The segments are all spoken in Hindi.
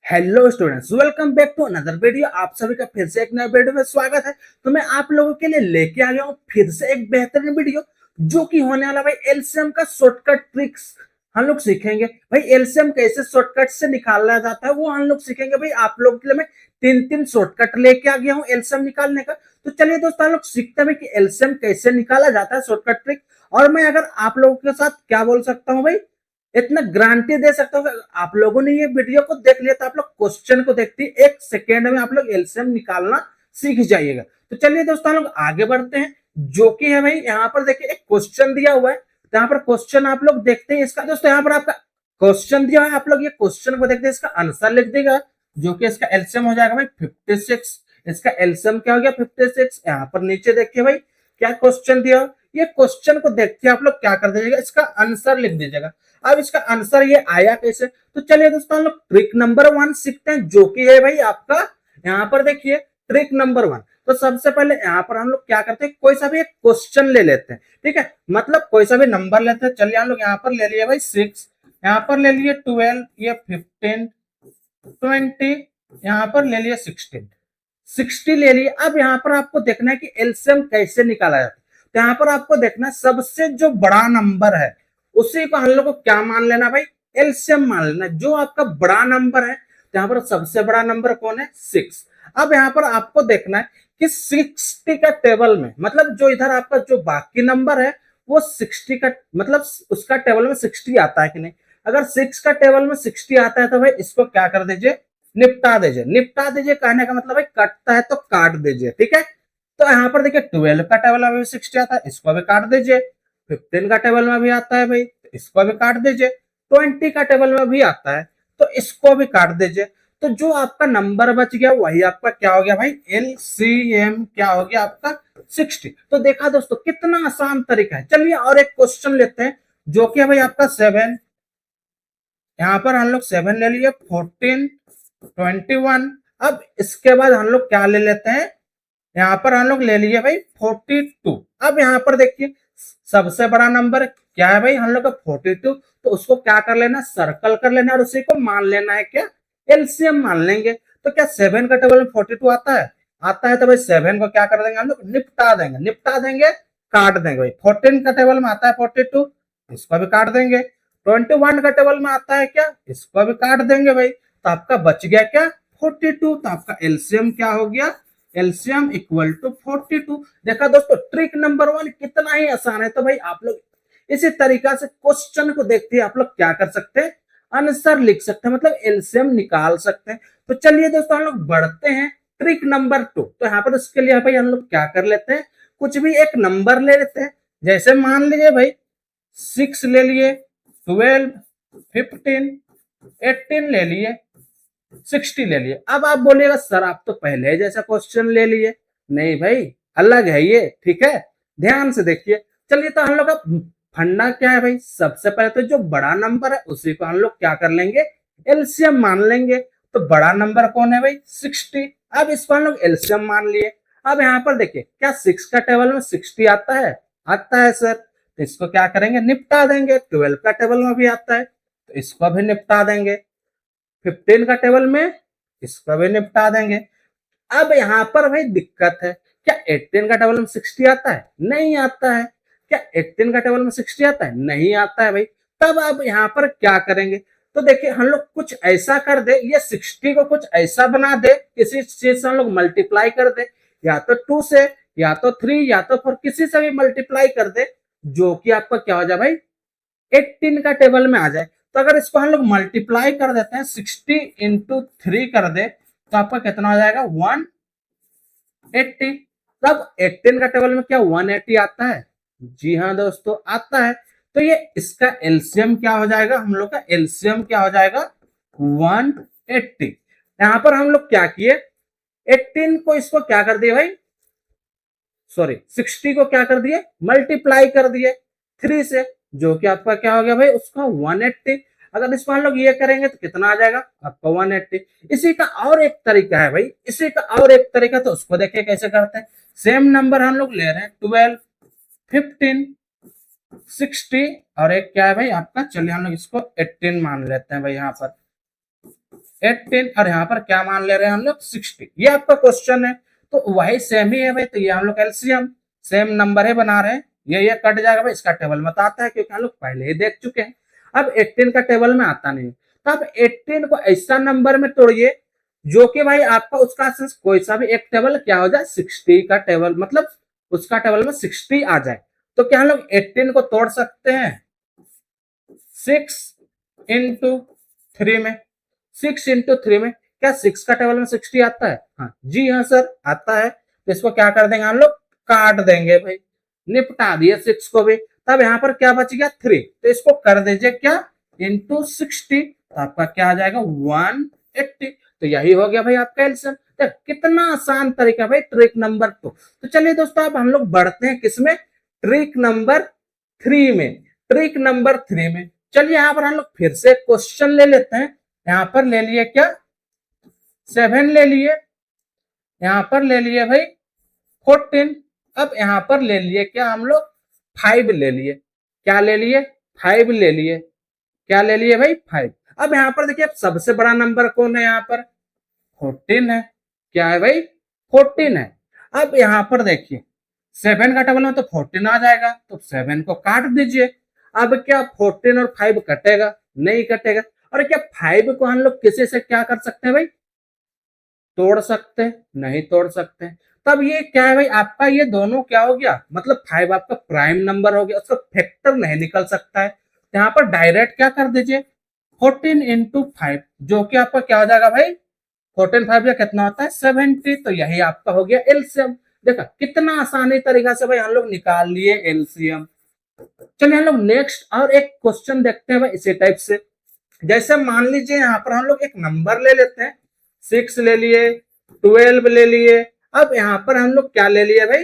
Hello students, welcome back to another video. आप सभी का फिर से एक नए वीडियो में स्वागत है। तो मैं आप लोगों के लिए लेके आ गया हूँ फिर से एक बेहतरीन वीडियो, जो कि होने वाला भाई एलसीएम का शॉर्टकट ट्रिक्स हम लोग सीखेंगे। भाई एलसीएम कैसे शॉर्टकट से निकाला जाता है वो हम लोग सीखेंगे। भाई आप लोगों के लिए मैं तीन तीन शॉर्टकट लेके आ गया हूँ एलसीएम निकालने का। तो चलिए दोस्तों, हम लोग सीखते हैं कि एलसीएम कैसे निकाला जाता है, शॉर्टकट ट्रिक। और मैं अगर आप लोगों के साथ क्या बोल सकता हूँ भाई, इतना गारंटी दे सकता हूँ कि आप लोगों ने ये वीडियो को देख लिया तो आप लोग क्वेश्चन को देखते ही एक सेकेंड में आप लोग एलसीएम निकालना सीख जाइएगा। तो चलिए दोस्तों, हम लोग आगे बढ़ते हैं, जो कि है भाई यहाँ पर देखिए एक क्वेश्चन दिया हुआ है। तो यहाँ पर क्वेश्चन आप लोग देखते हैं इसका। दोस्तों यहाँ पर आपका क्वेश्चन दिया है, आप लोग ये क्वेश्चन को देखते हैं, इसका आंसर लिख देगा, जो कि इसका एलसीएम हो जाएगा भाई 56। इसका एलसीएम क्या हो गया 56। यहाँ पर नीचे देखिए भाई क्या क्वेश्चन दिया, ये क्वेश्चन को देख के आप लोग क्या कर दीजिएगा, इसका आंसर लिख दीजिएगा। अब इसका आंसर ये आया कैसे, तो चलिए दोस्तों हम लोग ट्रिक नंबर 1 सीखते हैं, जो कि है भाई आपका यहाँ पर देखिए ट्रिक नंबर 1। तो सबसे पहले यहाँ पर हम लोग क्या करते हैं, कोई सा भी एक क्वेश्चन ले लेते हैं, ठीक है, मतलब कोई सा भी नंबर लेते हैं। चलिए हम लोग यहाँ पर ले लिए भाई 6, यहाँ पर ले लिए 12, ये 15, 20, यहाँ पर ले लिए 16, 60 ले लिए। अब यहाँ पर आपको देखना है कि एलसीएम कैसे निकाला जाता है। तो यहाँ पर आपको देखना है सबसे जो बड़ा नंबर है उसी को हम लोग को क्या मान लेना भाई, एलसीएम मान लेना। जो आपका बड़ा नंबर है, तो यहाँ पर सबसे बड़ा नंबर कौन है, 6। अब यहाँ पर आपको देखना है कि 60 का टेबल में, मतलब जो इधर आपका जो बाकी नंबर है वो 60 का, मतलब उसका टेबल में 60 आता है कि नहीं। अगर 6 का टेबल में 60 आता है तो भाई इसको क्या कर दीजिए, निपटा दीजिए। निपटा दीजिए कहने का मतलब है कटता है तो काट दीजिए, ठीक है। तो यहाँ पर देखिए 12 का टेबल में भी 60 आता है, इसको भी काट दीजिए। 15 का टेबल में भी आता है भाई, तो इसको भी काट दीजिए। 20 का टेबल में भी आता है, तो इसको भी काट दीजिए। तो जो आपका नंबर बच गया वही आपका क्या हो गया भाई, एलसीएम क्या हो गया आपका 60। तो देखा दोस्तों कितना आसान तरीका है। चलिए और एक क्वेश्चन लेते हैं, जो कि है भाई आपका 7। यहाँ पर हम लोग 7 ले लिए, 14, 21। अब इसके बाद हम लोग क्या ले लेते हैं, यहाँ पर हम लोग ले लिए भाई 42। अब यहाँ पर देखिए सबसे बड़ा नंबर क्या है भाई, हम लोग का 42। तो उसको क्या कर लेना, सर्कल कर लेना और उसी को मान लेना है क्या, एलसीएम मान लेंगे। तो क्या 7 का टेबल में 42 आता है, आता है। तो भाई 7 को क्या कर देंगे हम लोग, निपटा देंगे। निपटा देंगे, काट देंगे भाई। 14 का टेबल में आता है 42, इसको भी काट देंगे। 21 का टेबल में आता है क्या, इसको भी काट देंगे भाई। तो आपका बच गया क्या, 42। तो आपका एलसीएम क्या हो गया, एलसीएम इक्वल टू 42। देखा दोस्तों ट्रिक नंबर 1 कितना ही आसान है। तो भाई आप लोग इसी तरीका से क्वेश्चन को देखते हैं आप लोग क्या कर सकते हैं, आंसर लिख सकते हैं, मतलब एलसीएम निकाल सकते हैं। तो चलिए दोस्तों हम लोग बढ़ते हैं ट्रिक नंबर 2। तो यहाँ पर इसके लिए भाई हम लोग क्या कर लेते हैं, कुछ भी एक नंबर ले लेते हैं। जैसे मान लीजिए भाई 6 ले लिए, 12, 15, 18 ले लिए, 60 ले लिए। अब आप बोलिएगा सर आप तो पहले जैसा क्वेश्चन ले लिए। नहीं भाई, अलग है ये, ठीक है, ध्यान से देखिए। चलिए तो हम लोग का फंडा क्या है भाई, सबसे पहले तो जो बड़ा नंबर है उसी को हम लोग क्या कर लेंगे, एलसीएम मान लेंगे। तो बड़ा नंबर कौन है भाई, 60। अब इसको हम लोग एलसीएम मान लिए। अब यहाँ पर देखिए क्या 6 का टेबल में 60 आता है, आता है सर। तो इसको क्या करेंगे, निपटा देंगे। 12 का टेबल में भी आता है, तो इसको भी निपटा देंगे। 15 का टेबल में इसको भी निपटा देंगे। अब यहाँ पर भाई दिक्कत है, क्या 18 का टेबल में 60 आता है, नहीं आता है। क्या 18 का टेबल में 60 आता है, नहीं आता है भाई। तब अब यहाँ पर क्या करेंगे, तो देखिए हम लोग कुछ ऐसा कर दे, ये 60 को कुछ ऐसा बना दे, किसी चीज से हम लोग मल्टीप्लाई कर दे, या तो 2 से, या तो 3, या तो 4, किसी से भी मल्टीप्लाई कर दे, जो कि आपका क्या हो जाए भाई 18 का टेबल में आ जाए। तो अगर इसको हम लोग मल्टीप्लाई कर देते हैं, 60 इंटू 3 कर दे, तो आपका कितना हो जाएगा 180। तब 18 का टेबल में क्या 180 आता है, जी हाँ दोस्तों आता है। तो ये इसका एलसीएम क्या हो जाएगा, हम लोग का एलसीएम क्या हो जाएगा 180। यहां पर हम लोग क्या किए, 18 को इसको क्या कर दिए भाई, सॉरी 60 को क्या कर दिए, मल्टीप्लाई कर दिए 3 से, जो कि आपका क्या हो गया भाई उसका 180। अगर इसको हम लोग ये करेंगे तो कितना आ जाएगा आपका 180। इसी का और एक तरीका है भाई, इसी का और एक तरीका, तो उसको देखिए कैसे करते हैं। सेम नंबर हम लोग ले रहे हैं 12, 15, 60 और एक क्या है भाई आपका, चलिए हम लोग इसको 18 मान लेते हैं भाई यहाँ पर। 18 और यहाँ पर क्या मान ले रहे हैं हम लोग 60। ये आपका क्वेश्चन है, तो वही सेम ही है भाई। तो ये हम लोग एलसीएम सेम नंबर ही बना रहे हैं, ये कट जाएगा भाई। इसका टेबल में तो आता है क्योंकि हम लोग पहले ही देख चुके हैं। अब 18 का टेबल में आता नहीं, तो अब 18 को ऐसा नंबर में तोड़िए जो कि भाई आपका उसका कोई सा भी एक टेबल क्या हो जाए 60 का टेबल, मतलब उसका टेबल में 60 आ जाए। तो क्या हम लोग 18 को तोड़ सकते हैं 6 इंटू 3 में। 6 इंटू 3 में क्या 6 का टेबल में 60 आता है? हाँ जी हाँ सर आता है। तो इसको क्या कर देंगे हम लोग, काट देंगे भाई, निपटा दिए 6 को भी। तब यहाँ पर क्या बच गया 3, तो इसको कर दीजिए क्या इंटू 60, तो आपका क्या आ जाएगा 180। तो यही हो गया भाई आपका एल्सियम। तो कितना आसान तरीका भाई ट्रिक नंबर 2। तो चलिए दोस्तों अब हम लोग बढ़ते हैं किसमें, ट्रिक नंबर 3 में। ट्रिक नंबर 3 में चलिए यहाँ पर हम लोग फिर से क्वेश्चन ले लेते हैं। यहाँ पर ले लिए क्या 7 ले लिए, यहाँ पर ले लिए भाई 14। अब यहाँ पर ले लिए क्या हम लोग 5 ले लिए। क्या ले लिए 5 ले लिए। क्या ले लिए भाई 5। अब यहाँ पर देखिए सबसे बड़ा नंबर कौन है, यहाँ पर 14 है। क्या है भाई 14 है। अब यहाँ पर देखिए 7 का टेबल में तो 14 आ जाएगा, तो 7 को काट दीजिए। अब क्या 14 और 5 कटेगा? नहीं कटेगा। और क्या 5 को हम लोग किसी से क्या कर सकते हैं भाई, तोड़ सकते हैं? नहीं तोड़ सकते। तब ये क्या है भाई आपका, ये दोनों क्या हो गया, मतलब 5 आपका प्राइम नंबर हो गया, उसका फैक्टर नहीं निकल सकता है। यहाँ पर डायरेक्ट क्या कर दीजिए 14 इंटू 5, जो कि आपका क्या हो जाएगा भाई 14 5 या कितना होता है 70। तो यही आपका हो गया एलसीएम। देखा कितना आसानी तरीका से भाई हम लोग निकाल लिए एलसीएम। चलिए हम लोग नेक्स्ट और एक क्वेश्चन देखते हैं भाई इसी टाइप से। जैसे मान लीजिए यहाँ पर हम लोग एक नंबर ले लेते हैं, 6 ले लिए, 12 ले लिए। अब यहाँ पर हम लोग क्या ले लिए भाई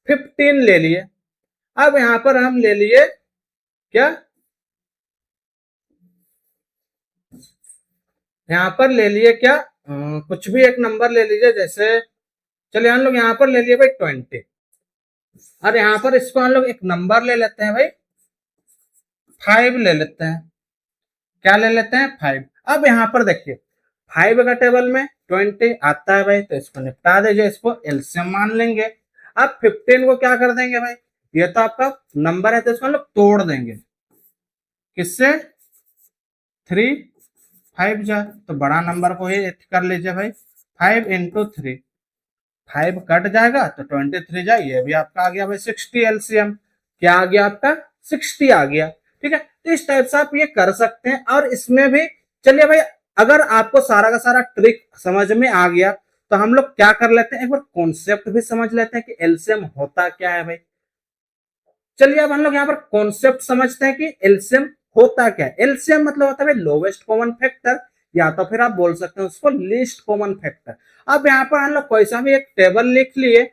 15 ले लिए। अब यहाँ पर हम ले लिए क्या, यहाँ पर ले लिए क्या कुछ भी एक नंबर ले लीजिए। जैसे चलिए हम लोग यहाँ पर ले लिए भाई 20, और यहाँ पर इसको हम लोग एक नंबर ले लेते हैं भाई 5 ले लेते हैं। क्या ले लेते हैं 5। अब यहाँ पर देखिए 5 का टेबल में 20 आता है भाई, तो इसको निपटा दीजिए, इसको एलसीएम मान लेंगे। अब 15 को क्या कर देंगे भाई, ये तो आपका नंबर है, तो इसको हम लोग तोड़ देंगे किससे 3 5 जा, तो बड़ा नंबर को ही कर लीजिए भाई 5 इंटू 3। 5 कट जाएगा तो 23 जाए, ये भी आपका आ गया भाई 60 एलसीएम। क्या आ गया आपका 60 आ गया। ठीक है, तो इस टाइप से आप ये कर सकते हैं। और इसमें भी चलिए भाई अगर आपको सारा का सारा ट्रिक समझ में आ गया, तो हम लोग क्या कर लेते हैं एक बार कॉन्सेप्ट भी समझ लेते हैं कि एलसीएम होता क्या है भाई। चलिए अब हम लोग यहाँ पर कॉन्सेप्ट समझते हैं कि एलसीएम होता क्या है। एलसीएम मतलब होता है लोवेस्ट कॉमन फैक्टर, या तो फिर आप बोल सकते हैं उसको लीस्ट कॉमन फैक्टर। अब यहाँ पर हम लोग कोई सा भी एक टेबल लिख लिए,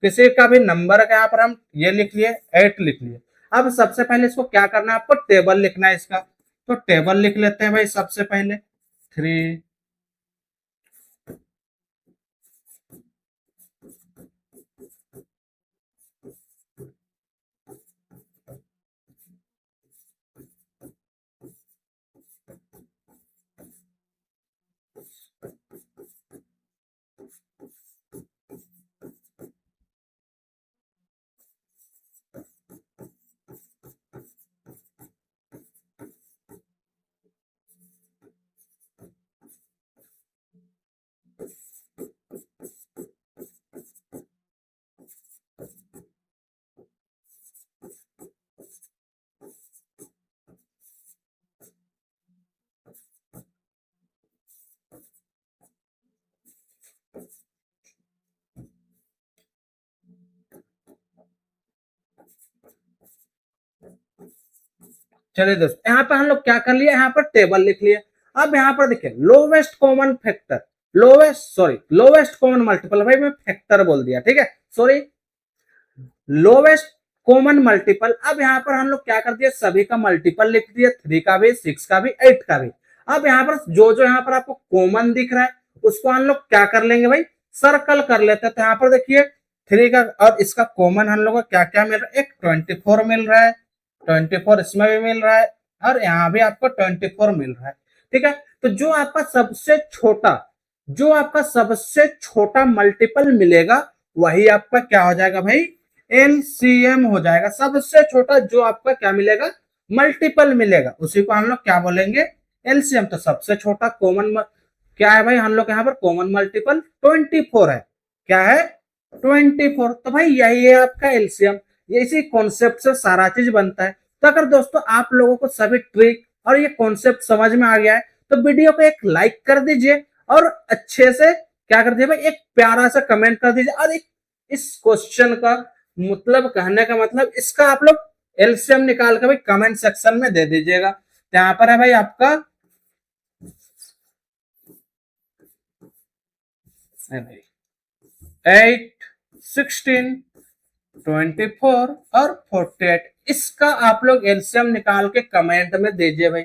किसी का भी नंबर का यहाँ पर हम ये लिख लिए 8 लिख लिए। अब सबसे पहले इसको क्या करना है, आपको टेबल लिखना है इसका। तो टेबल लिख लेते हैं भाई सबसे पहले 3। चलिए दोस्तों यहाँ पर हम लोग क्या कर लिए, यहाँ पर टेबल लिख लिए। अब यहाँ पर देखिए lowest common factor, lowest common multiple, भाई मैं फैक्टर बोल दिया, ठीक है सॉरी, लोवेस्ट कॉमन मल्टीपल। अब यहाँ पर हम लोग क्या कर दिए सभी का मल्टीपल लिख दिए, 3 का भी, 6 का भी, 8 का भी। अब यहाँ पर जो जो यहाँ पर आपको कॉमन दिख रहा है उसको हम लोग क्या कर लेंगे भाई सर्कल कर लेते हैं। तो यहाँ पर देखिए 3 का और इसका कॉमन हम लोग को क्या क्या मिल रहा है, एक 24 मिल रहा है, 24 इसमें भी मिल रहा है, और यहाँ भी आपको 24 मिल रहा है। ठीक है। तो जो आपका सबसे छोटा मल्टीपल मिलेगा वही आपका क्या हो जाएगा भाई, एलसीएम हो जाएगा। सबसे छोटा जो आपका क्या मिलेगा, मल्टीपल मिलेगा, उसी को हम लोग क्या बोलेंगे, एलसीएम। तो सबसे छोटा कॉमन क्या है भाई, हम लोग यहाँ पर कॉमन मल्टीपल 24 है। क्या है, 24। तो भाई यही है आपका एलसीएम। ये इसी कॉन्सेप्ट से सारा चीज बनता है। तो अगर दोस्तों आप लोगों को सभी ट्रिक और ये कॉन्सेप्ट समझ में आ गया है तो वीडियो को एक लाइक कर दीजिए और अच्छे से क्या कर दीजिए भाई, एक प्यारा सा कमेंट कर दीजिए। और इस क्वेश्चन का मतलब, कहने का मतलब, इसका आप लोग एलसीएम निकाल कर भाई कमेंट सेक्शन में दे दीजिएगा। यहाँ पर है भाई आपका 8, 16, 24 और 48, इसका आप लोग एलसीएम निकाल के कमेंट में दीजिए भाई।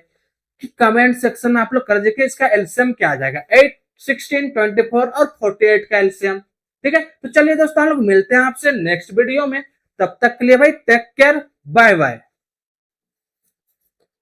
कमेंट सेक्शन में आप लोग कर दीजिए इसका एलसीएम क्या आ जाएगा, 8, 16, 24 और 48 का एलसीएम। ठीक है। तो चलिए दोस्तों हम लोग मिलते हैं आपसे नेक्स्ट वीडियो में। तब तक के लिए भाई टेक केयर, बाय बाय।